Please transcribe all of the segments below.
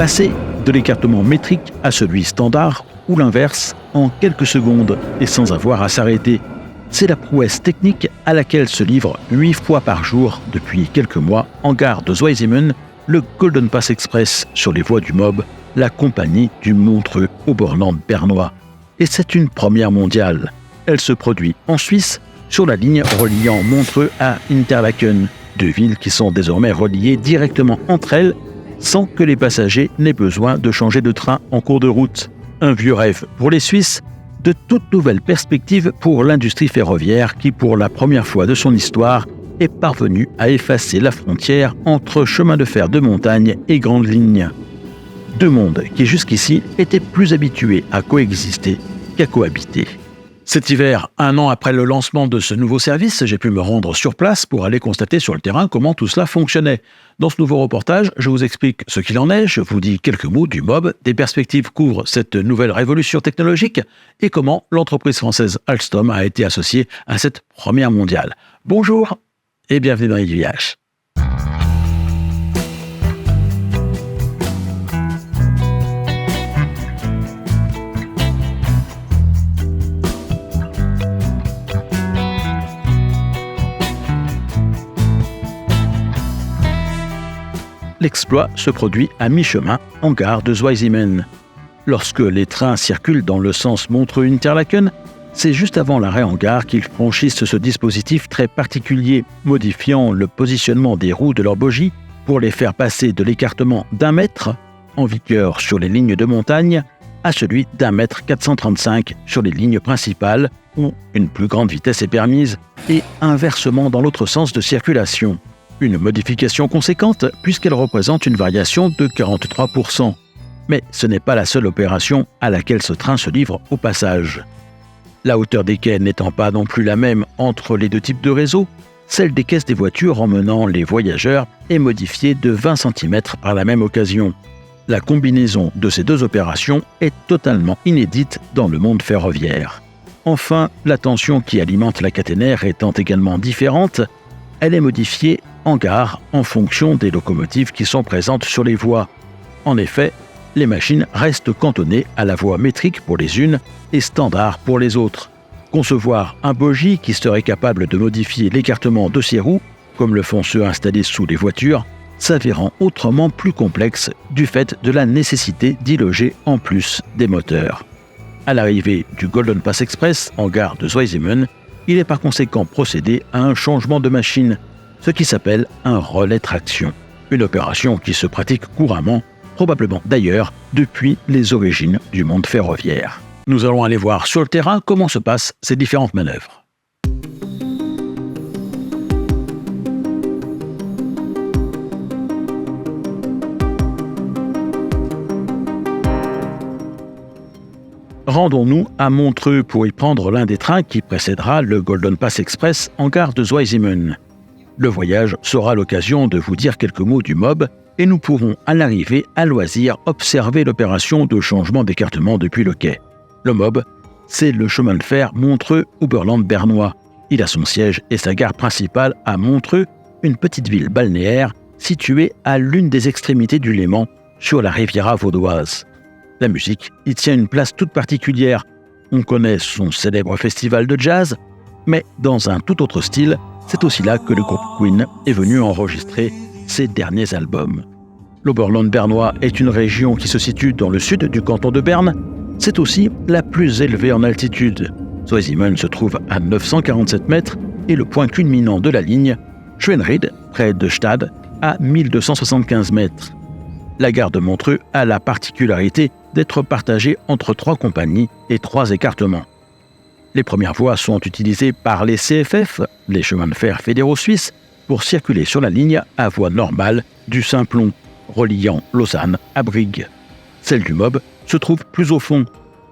Passer de l'écartement métrique à celui standard ou l'inverse en quelques secondes et sans avoir à s'arrêter. C'est la prouesse technique à laquelle se livre 8 fois par jour depuis quelques mois en gare de Zweisimmen le Golden Pass Express sur les voies du MOB, la compagnie du Montreux Oberland bernois. Et c'est une première mondiale. Elle se produit en Suisse sur la ligne reliant Montreux à Interlaken, deux villes qui sont désormais reliées directement entre elles sans que les passagers n'aient besoin de changer de train en cours de route. Un vieux rêve pour les Suisses, de toutes nouvelles perspectives pour l'industrie ferroviaire qui, pour la première fois de son histoire, est parvenue à effacer la frontière entre chemin de fer de montagne et grandes lignes. Deux mondes qui jusqu'ici étaient plus habitués à coexister qu'à cohabiter. Cet hiver, 1 an après le lancement de ce nouveau service, j'ai pu me rendre sur place pour aller constater sur le terrain comment tout cela fonctionnait. Dans ce nouveau reportage, je vous explique ce qu'il en est, je vous dis quelques mots du MOB, des perspectives qu'ouvre cette nouvelle révolution technologique et comment l'entreprise française Alstom a été associée à cette première mondiale. Bonjour et bienvenue dans Aiguillage. L'exploit se produit à mi-chemin en gare de Zweisimmen. Lorsque les trains circulent dans le sens Montreux-Interlaken, c'est juste avant l'arrêt en gare qu'ils franchissent ce dispositif très particulier, modifiant le positionnement des roues de leurs bogies pour les faire passer de l'écartement d'1 mètre, en vigueur sur les lignes de montagne, à celui d'1,435 m sur les lignes principales, où une plus grande vitesse est permise, et inversement dans l'autre sens de circulation. Une modification conséquente puisqu'elle représente une variation de 43%. Mais ce n'est pas la seule opération à laquelle ce train se livre au passage. La hauteur des quais n'étant pas non plus la même entre les deux types de réseaux, celle des caisses des voitures emmenant les voyageurs est modifiée de 20 cm par la même occasion. La combinaison de ces deux opérations est totalement inédite dans le monde ferroviaire. Enfin, la tension qui alimente la caténaire étant également différente, elle est modifiée en gare en fonction des locomotives qui sont présentes sur les voies. En effet, les machines restent cantonnées à la voie métrique pour les unes et standard pour les autres. Concevoir un bogie qui serait capable de modifier l'écartement de ses roues, comme le font ceux installés sous les voitures, s'avérant autrement plus complexe du fait de la nécessité d'y loger en plus des moteurs. À l'arrivée du Golden Pass Express en gare de Zweisimmen, il est par conséquent procédé à un changement de machine, ce qui s'appelle un relais traction. Une opération qui se pratique couramment, probablement d'ailleurs depuis les origines du monde ferroviaire. Nous allons aller voir sur le terrain comment se passent ces différentes manœuvres. Rendons-nous à Montreux pour y prendre l'un des trains qui précédera le Golden Pass Express en gare de Zweisimmen. Le voyage sera l'occasion de vous dire quelques mots du MOB et nous pourrons à l'arrivée à loisir observer l'opération de changement d'écartement depuis le quai. Le MOB, c'est le chemin de fer Montreux-Oberland bernois. Il a son siège et sa gare principale à Montreux, une petite ville balnéaire située à l'une des extrémités du Léman, sur la Riviera vaudoise. La musique y tient une place toute particulière. On connaît son célèbre festival de jazz, mais dans un tout autre style, c'est aussi là que le groupe Queen est venu enregistrer ses derniers albums. L'Oberland bernois est une région qui se situe dans le sud du canton de Berne. C'est aussi la plus élevée en altitude. Zweisimmen se trouve à 947 mètres et le point culminant de la ligne, Schönried, près de Stade, à 1275 mètres. La gare de Montreux a la particularité d'être partagée entre 3 compagnies et 3 écartements. Les premières voies sont utilisées par les CFF, les chemins de fer fédéraux suisses, pour circuler sur la ligne à voie normale du Simplon, reliant Lausanne à Brigue. Celle du MOB se trouve plus au fond.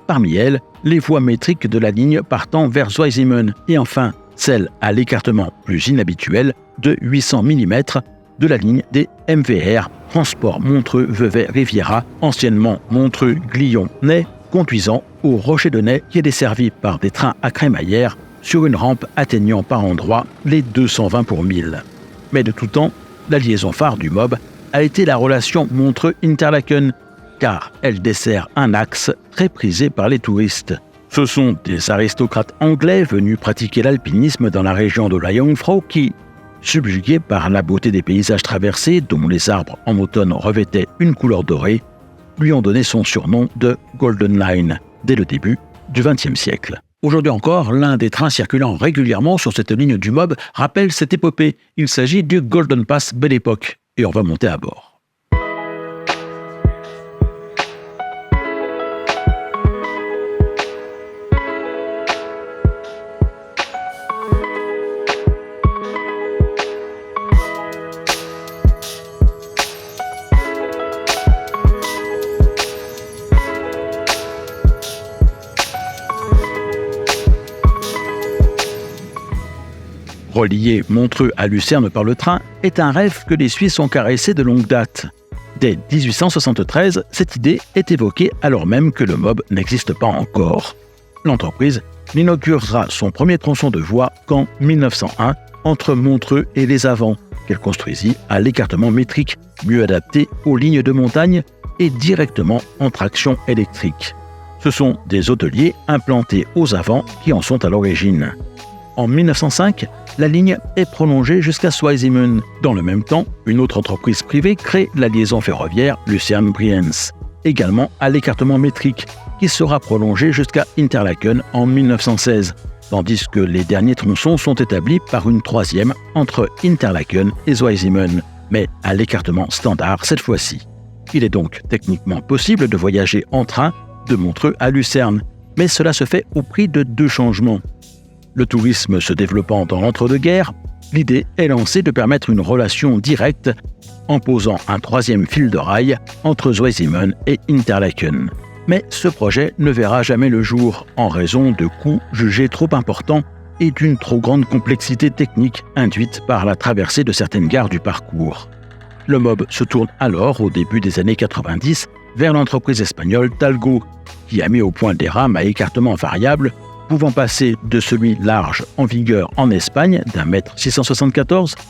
Parmi elles, les voies métriques de la ligne partant vers Zweisimmen et enfin celle à l'écartement plus inhabituel de 800 mm de la ligne des MVR, Transport Montreux-Vevey-Riviera, anciennement Montreux-Glion-Ney, conduisant au Rocher de Ney qui est desservi par des trains à crémaillère sur une rampe atteignant par endroits les 220 pour 1000. Mais de tout temps, la liaison phare du MOB a été la relation Montreux-Interlaken car elle dessert un axe très prisé par les touristes. Ce sont des aristocrates anglais venus pratiquer l'alpinisme dans la région de la Jungfrau qui, subjugués par la beauté des paysages traversés dont les arbres en automne revêtaient une couleur dorée, lui ont donné son surnom de Golden Line dès le début du XXe siècle. Aujourd'hui encore, l'un des trains circulant régulièrement sur cette ligne du MOB rappelle cette épopée. Il s'agit du Golden Pass Belle Époque et on va monter à bord. Relier Montreux à Lucerne par le train est un rêve que les Suisses ont caressé de longue date. Dès 1873, cette idée est évoquée alors même que le MOB n'existe pas encore. L'entreprise n'inaugurera son premier tronçon de voie qu'en 1901 entre Montreux et Les Avants, qu'elle construisit à l'écartement métrique, mieux adapté aux lignes de montagne et directement en traction électrique. Ce sont des hôteliers implantés aux Avants qui en sont à l'origine. En 1905, la ligne est prolongée jusqu'à Zweisimmen. Dans le même temps, une autre entreprise privée crée la liaison ferroviaire Lucerne-Brienz, également à l'écartement métrique, qui sera prolongée jusqu'à Interlaken en 1916, tandis que les derniers tronçons sont établis par une troisième entre Interlaken et Zweisimmen, mais à l'écartement standard cette fois-ci. Il est donc techniquement possible de voyager en train de Montreux à Lucerne, mais cela se fait au prix de deux changements. Le tourisme se développant dans l'entre-deux-guerres, l'idée est lancée de permettre une relation directe en posant un troisième fil de rail entre Zweisimmen et Interlaken. Mais ce projet ne verra jamais le jour en raison de coûts jugés trop importants et d'une trop grande complexité technique induite par la traversée de certaines gares du parcours. Le MOB se tourne alors, au début des années 90, vers l'entreprise espagnole Talgo, qui a mis au point des rames à écartement variable pouvant passer de celui large en vigueur en Espagne d'1,674 m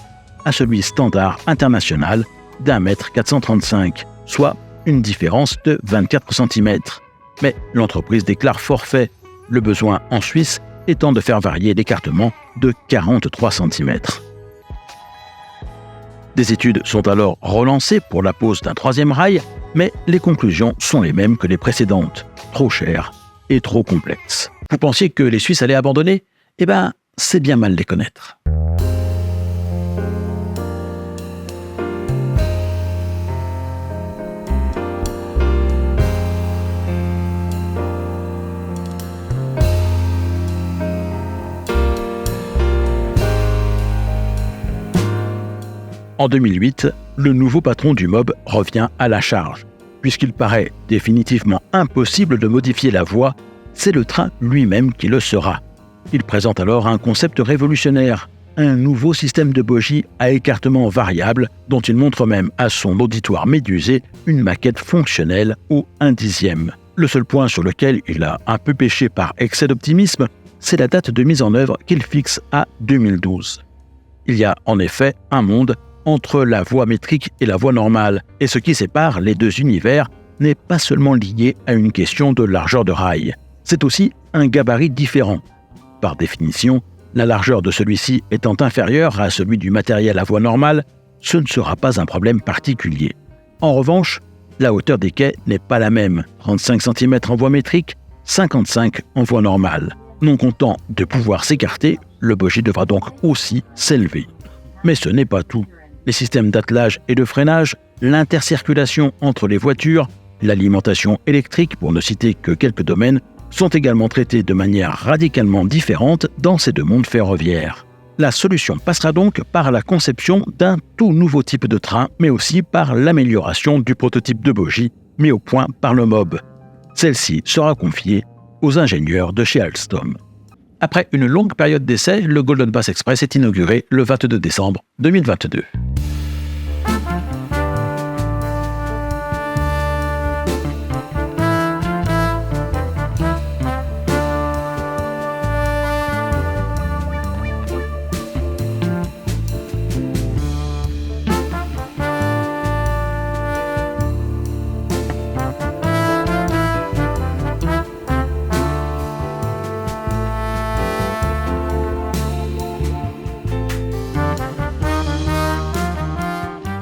à celui standard international d'1,435 m, soit une différence de 24 cm. Mais l'entreprise déclare forfait, le besoin en Suisse étant de faire varier l'écartement de 43 cm. Des études sont alors relancées pour la pose d'un troisième rail, mais les conclusions sont les mêmes que les précédentes, trop chères et trop complexes. Vous pensiez que les Suisses allaient abandonner ? Eh bien, c'est bien mal les connaître. En 2008, le nouveau patron du MOB revient à la charge. Puisqu'il paraît définitivement impossible de modifier la voie, c'est le train lui-même qui le sera. Il présente alors un concept révolutionnaire, un nouveau système de bogies à écartement variable dont il montre même à son auditoire médusé une maquette fonctionnelle au 1/10. Le seul point sur lequel il a un peu péché par excès d'optimisme, c'est la date de mise en œuvre qu'il fixe à 2012. Il y a en effet un monde entre la voie métrique et la voie normale, et ce qui sépare les deux univers n'est pas seulement lié à une question de largeur de rail. C'est aussi un gabarit différent. Par définition, la largeur de celui-ci étant inférieure à celui du matériel à voie normale, ce ne sera pas un problème particulier. En revanche, la hauteur des quais n'est pas la même, 35 cm en voie métrique, 55 en voie normale. Non content de pouvoir s'écarter, le bogie devra donc aussi s'élever. Mais ce n'est pas tout. Les systèmes d'attelage et de freinage, l'intercirculation entre les voitures, l'alimentation électrique, pour ne citer que quelques domaines, sont également traités de manière radicalement différente dans ces deux mondes ferroviaires. La solution passera donc par la conception d'un tout nouveau type de train, mais aussi par l'amélioration du prototype de bogie mis au point par le MOB. Celle-ci sera confiée aux ingénieurs de chez Alstom. Après une longue période d'essai, le Golden Pass Express est inauguré le 22 décembre 2022.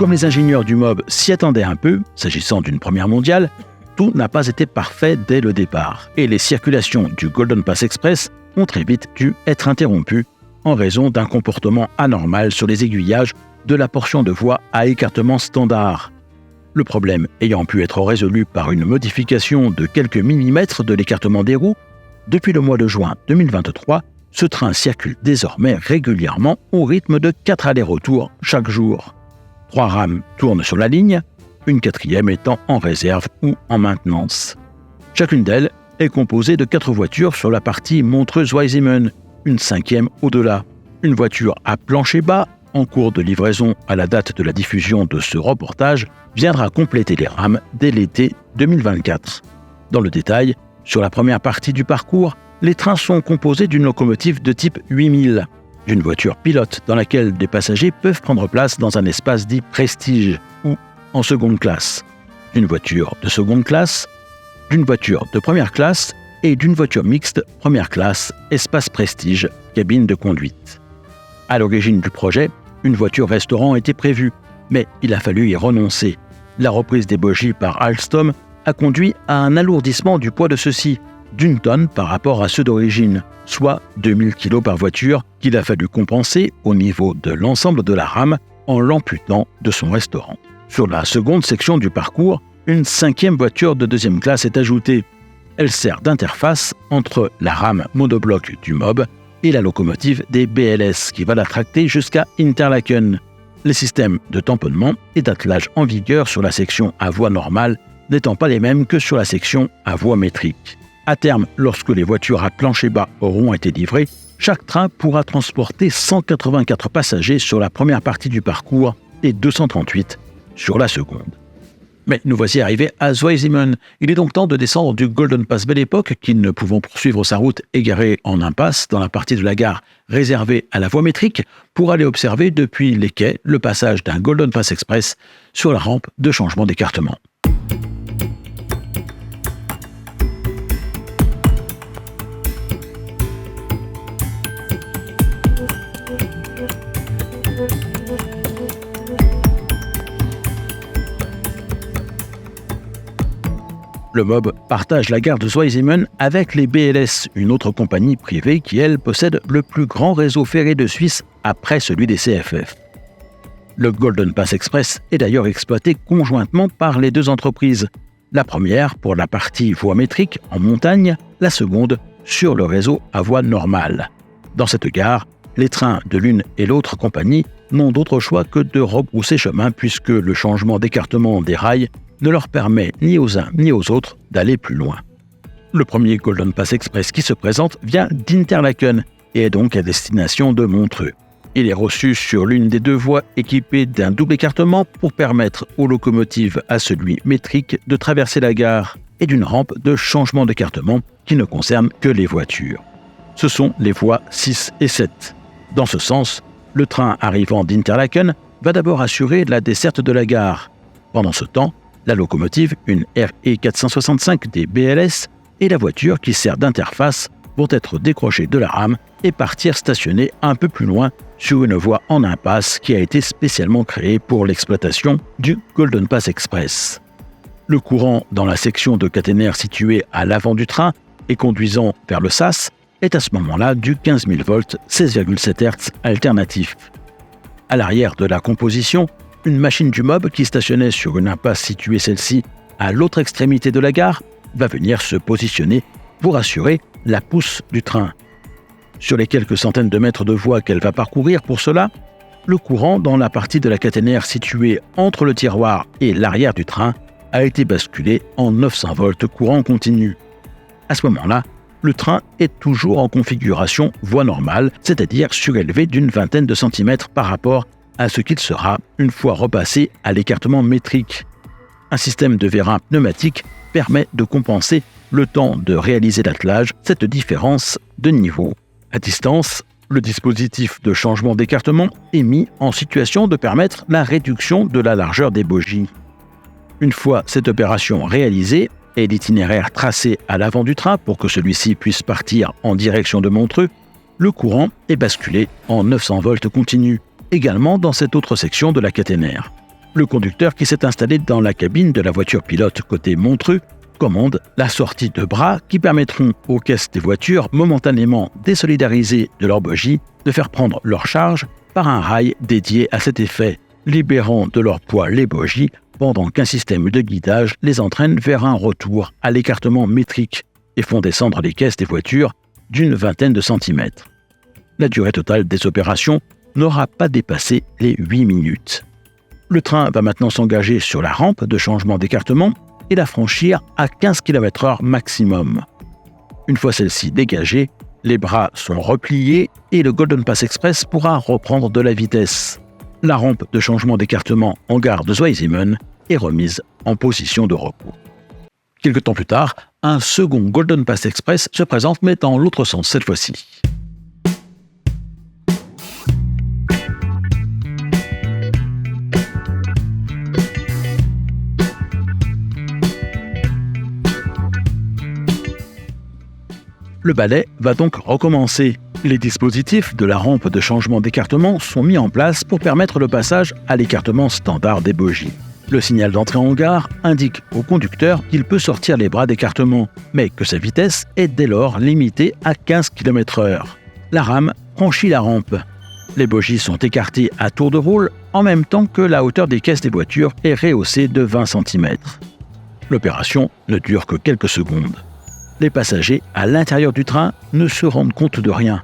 Comme les ingénieurs du MOB s'y attendaient un peu, s'agissant d'une première mondiale, tout n'a pas été parfait dès le départ, et les circulations du Golden Pass Express ont très vite dû être interrompues en raison d'un comportement anormal sur les aiguillages de la portion de voie à écartement standard. Le problème ayant pu être résolu par une modification de quelques millimètres de l'écartement des roues, depuis le mois de juin 2023, ce train circule désormais régulièrement au rythme de 4 allers-retours chaque jour. 3 rames tournent sur la ligne, une 4e étant en réserve ou en maintenance. Chacune d'elles est composée de 4 voitures sur la partie Montreux-Zweisimmen, une 5e au-delà. Une voiture à plancher bas, en cours de livraison à la date de la diffusion de ce reportage, viendra compléter les rames dès l'été 2024. Dans le détail, sur la première partie du parcours, les trains sont composés d'une locomotive de type 8000, d'une voiture pilote dans laquelle des passagers peuvent prendre place dans un espace dit prestige ou en seconde classe, d'une voiture de seconde classe, d'une voiture de première classe et d'une voiture mixte première classe, espace prestige, cabine de conduite. À l'origine du projet, une voiture restaurant était prévue, mais il a fallu y renoncer. La reprise des bogies par Alstom a conduit à un alourdissement du poids de ceux-ci, d'1 tonne par rapport à ceux d'origine, soit 2000 kg par voiture qu'il a fallu compenser au niveau de l'ensemble de la rame en l'amputant de son restaurant. Sur la seconde section du parcours, une 5e voiture de 2e classe est ajoutée. Elle sert d'interface entre la rame monobloc du MOB et la locomotive des BLS qui va la tracter jusqu'à Interlaken. Les systèmes de tamponnement et d'attelage en vigueur sur la section à voie normale n'étant pas les mêmes que sur la section à voie métrique. À terme, lorsque les voitures à plancher bas auront été livrées, chaque train pourra transporter 184 passagers sur la première partie du parcours et 238 sur la seconde. Mais nous voici arrivés à Zweisimmen. Il est donc temps de descendre du Golden Pass Belle Époque, qui, ne pouvant poursuivre sa route, égarée en impasse dans la partie de la gare réservée à la voie métrique, pour aller observer depuis les quais le passage d'un Golden Pass Express sur la rampe de changement d'écartement. Le MOB partage la gare de Zweisimmen avec les BLS, une autre compagnie privée qui, elle, possède le plus grand réseau ferré de Suisse après celui des CFF. Le Golden Pass Express est d'ailleurs exploité conjointement par les 2 entreprises. La première pour la partie voie métrique en montagne, la seconde sur le réseau à voie normale. Dans cette gare, les trains de l'une et l'autre compagnie n'ont d'autre choix que de rebrousser chemin puisque le changement d'écartement des rails ne leur permet ni aux uns ni aux autres d'aller plus loin. Le premier Golden Pass Express qui se présente vient d'Interlaken et est donc à destination de Montreux. Il est reçu sur l'une des 2 voies équipées d'un double écartement pour permettre aux locomotives à celui métrique de traverser la gare et d'une rampe de changement d'écartement qui ne concerne que les voitures. Ce sont les voies 6 et 7. Dans ce sens, le train arrivant d'Interlaken va d'abord assurer la desserte de la gare. Pendant ce temps, la locomotive, une RE 465 des BLS, et la voiture qui sert d'interface vont être décrochées de la rame et partir stationner un peu plus loin sur une voie en impasse qui a été spécialement créée pour l'exploitation du Golden Pass Express. Le courant dans la section de caténaire située à l'avant du train et conduisant vers le SAS est à ce moment-là du 15 000 volts 16,7 Hz alternatif. À l'arrière de la composition, une machine du MOB qui stationnait sur une impasse située celle-ci à l'autre extrémité de la gare va venir se positionner pour assurer la pousse du train. Sur les quelques centaines de mètres de voie qu'elle va parcourir pour cela, le courant dans la partie de la caténaire située entre le tiroir et l'arrière du train a été basculé en 900 volts courant continu. À ce moment-là, le train est toujours en configuration voie normale, c'est-à-dire surélevé d'une vingtaine de centimètres par rapport à ce qu'il sera une fois repassé à l'écartement métrique. Un système de vérins pneumatiques permet de compenser le temps de réaliser l'attelage, cette différence de niveau. À distance, le dispositif de changement d'écartement est mis en situation de permettre la réduction de la largeur des bogies. Une fois cette opération réalisée et l'itinéraire tracé à l'avant du train pour que celui-ci puisse partir en direction de Montreux, le courant est basculé en 900 volts continu, également dans cette autre section de la caténaire. Le conducteur qui s'est installé dans la cabine de la voiture pilote côté Montreux commande la sortie de bras qui permettront aux caisses des voitures momentanément désolidarisées de leur bogie de faire prendre leur charge par un rail dédié à cet effet, libérant de leur poids les bogies pendant qu'un système de guidage les entraîne vers un retour à l'écartement métrique et font descendre les caisses des voitures d'une vingtaine de centimètres. La durée totale des opérations n'aura pas dépassé les 8 minutes. Le train va maintenant s'engager sur la rampe de changement d'écartement et la franchir à 15 km/h maximum. Une fois celle-ci dégagée, les bras sont repliés et le Golden Pass Express pourra reprendre de la vitesse. La rampe de changement d'écartement en gare de Zweisimmen est remise en position de repos. Quelque temps plus tard, un second Golden Pass Express se présente, mais dans l'autre sens cette fois-ci. Le ballet va donc recommencer. Les dispositifs de la rampe de changement d'écartement sont mis en place pour permettre le passage à l'écartement standard des bogies. Le signal d'entrée en gare indique au conducteur qu'il peut sortir les bras d'écartement, mais que sa vitesse est dès lors limitée à 15 km/h. La rame franchit la rampe. Les bogies sont écartées à tour de rôle en même temps que la hauteur des caisses des voitures est rehaussée de 20 cm. L'opération ne dure que quelques secondes. Les passagers à l'intérieur du train ne se rendent compte de rien.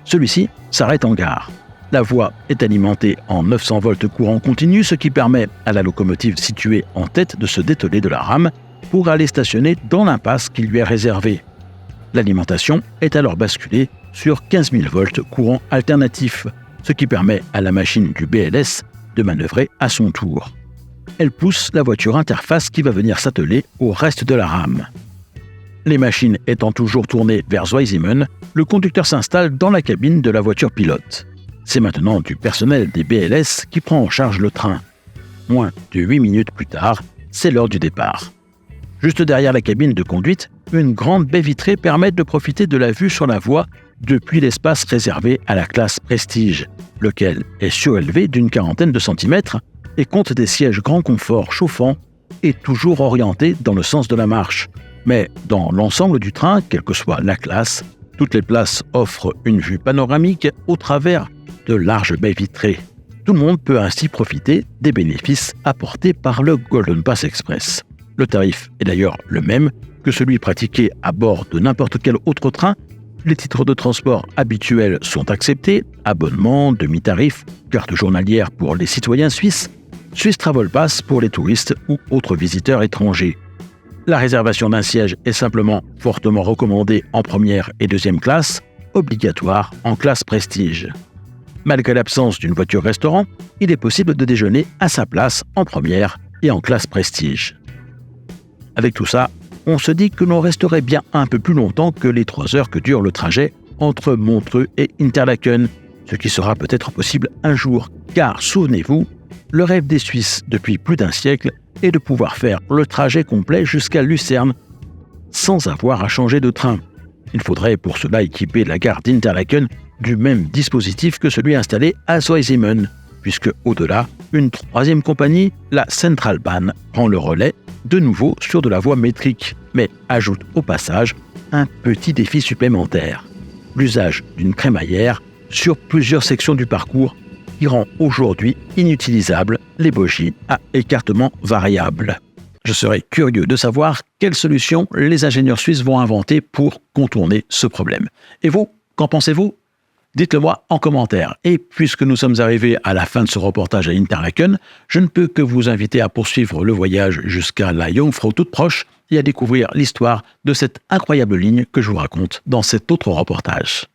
Celui-ci s'arrête en gare. La voie est alimentée en 900 volts courant continu, ce qui permet à la locomotive située en tête de se détoler de la rame pour aller stationner dans l'impasse qui lui est réservée. L'alimentation est alors basculée sur 15 000 volts courant alternatif, ce qui permet à la machine du BLS de manœuvrer à son tour. Elle pousse la voiture interface qui va venir s'atteler au reste de la rame. Les machines étant toujours tournées vers Zweisimmen, le conducteur s'installe dans la cabine de la voiture pilote. C'est maintenant du personnel des BLS qui prend en charge le train. Moins de 8 minutes plus tard, c'est l'heure du départ. Juste derrière la cabine de conduite, une grande baie vitrée permet de profiter de la vue sur la voie depuis l'espace réservé à la classe Prestige, lequel est surélevé d'une quarantaine de centimètres et compte des sièges grand confort chauffants et toujours orientés dans le sens de la marche. Mais dans l'ensemble du train, quelle que soit la classe, toutes les places offrent une vue panoramique au travers de larges baies vitrées. Tout le monde peut ainsi profiter des bénéfices apportés par le Golden Pass Express. Le tarif est d'ailleurs le même que celui pratiqué à bord de n'importe quel autre train. Les titres de transport habituels sont acceptés, abonnement, demi-tarif, carte journalière pour les citoyens suisses, Swiss Travel Pass pour les touristes ou autres visiteurs étrangers. La réservation d'un siège est simplement fortement recommandée en première et deuxième classe, obligatoire en classe Prestige. Malgré l'absence d'une voiture-restaurant, il est possible de déjeuner à sa place en première et en classe Prestige. Avec tout ça, on se dit que l'on resterait bien un peu plus longtemps que les 3 heures que dure le trajet entre Montreux et Interlaken, ce qui sera peut-être possible un jour, car souvenez-vous, le rêve des Suisses depuis plus d'un siècle est de pouvoir faire le trajet complet jusqu'à Lucerne sans avoir à changer de train. Il faudrait pour cela équiper la gare d'Interlaken du même dispositif que celui installé à Zweisimmen, puisque au-delà, une 3e compagnie, la Centralbahn, prend le relais, de nouveau sur de la voie métrique, mais ajoute au passage un petit défi supplémentaire, l'usage d'une crémaillère sur plusieurs sections du parcours qui rend aujourd'hui inutilisables les bogies à écartement variable. Je serais curieux de savoir quelle solution les ingénieurs suisses vont inventer pour contourner ce problème. Et vous, qu'en pensez-vous ? Dites-le moi en commentaire. Et puisque nous sommes arrivés à la fin de ce reportage à Interlaken, je ne peux que vous inviter à poursuivre le voyage jusqu'à la Jungfrau toute proche et à découvrir l'histoire de cette incroyable ligne que je vous raconte dans cet autre reportage.